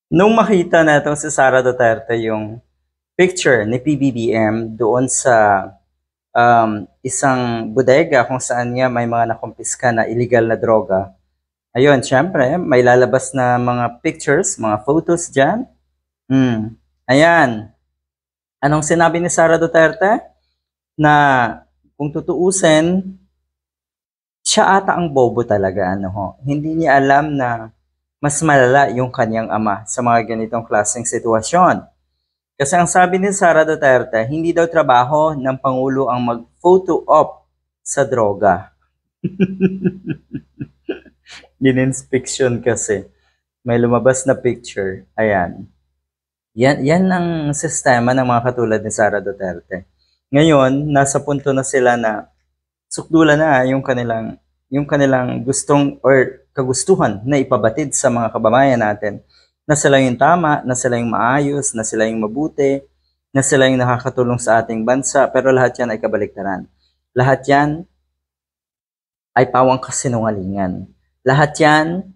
Nung makita natin si Sara Duterte yung picture ni PBBM doon sa isang bodega kung saan nga may mga nakumpiska na illegal na droga, ayun, syempre, may lalabas na mga pictures, mga photos dyan. Ayan. Anong sinabi ni Sara Duterte? Na kung tutuusin, siya ata ang bobo talaga, ano ho. Hindi niya alam na mas malala yung kanyang ama sa mga ganitong klaseng sitwasyon. Kasi ang sabi ni Sara Duterte, hindi daw trabaho ng Pangulo ang mag-photo op sa droga. Gininspeksyon kasi. May lumabas na picture. Ayan. Yan ang sistema ng mga katulad ni Sara Duterte. Ngayon, nasa punto na sila na sukdulan na yung kanilang gustong or kagustuhan na ipabatid sa mga kababayan natin na sila yung tama, na sila yung maayos, na sila yung mabuti, na sila yung nakakatulong sa ating bansa, pero lahat yan ay kabaliktaran. Lahat yan ay pawang kasinungalingan. Lahat yan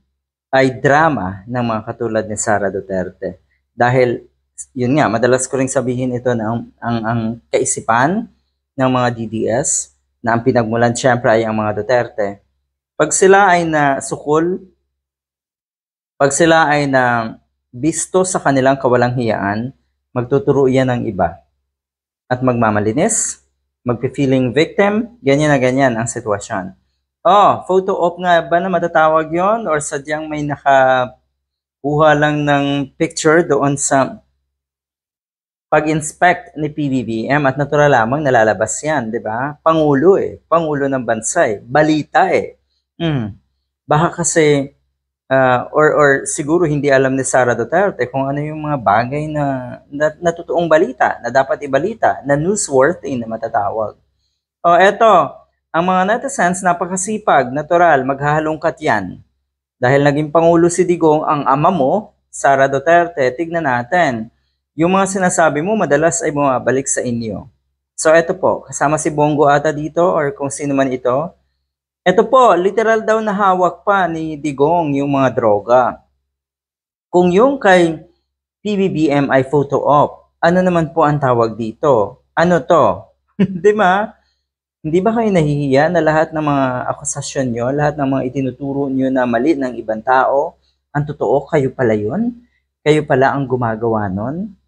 ay drama ng mga katulad ni Sara Duterte. Dahil, yun nga, madalas ko ring sabihin ito na ang kaisipan ng mga DDS, na ang pinagmulan syempre ay ang mga Duterte. Pag sila ay nasukol, pag sila ay na bisto sa kanilang kawalang hiyaan, magtuturo yan ng iba. At magmamalinis, magpi-feeling victim, ganyan na ganyan ang sitwasyon. Oh, photo op nga ba na matatawag yon or sadyang may nakakuha lang ng picture doon sa pag-inspect ni PBBM at natural lamang nalalabas yan, di ba? Pangulo Pangulo ng bansa balita Baka kasi or siguro hindi alam ni Sara Duterte kung ano yung mga bagay na totoong balita, na dapat ibalita, na newsworthy na matatawag. O eto, ang mga netizens napakasipag, natural, maghahalongkat yan. Dahil naging Pangulo si Digong, ang ama mo, Sara Duterte, tignan natin. Yung mga sinasabi mo, madalas ay bumabalik sa inyo. So eto po, kasama si Bongo ata dito or kung sino man ito. Ito po, literal daw na hawak pa ni Digong yung mga droga. Kung yung kay PBBM ay photo op, ano naman po ang tawag dito? Ano to? Di ba? Hindi ba kayo nahihiya na lahat ng mga akusasyon nyo, lahat ng mga itinuturo nyo na mali ng ibang tao, ang totoo, kayo pala yun? Kayo pala ang gumagawa nun?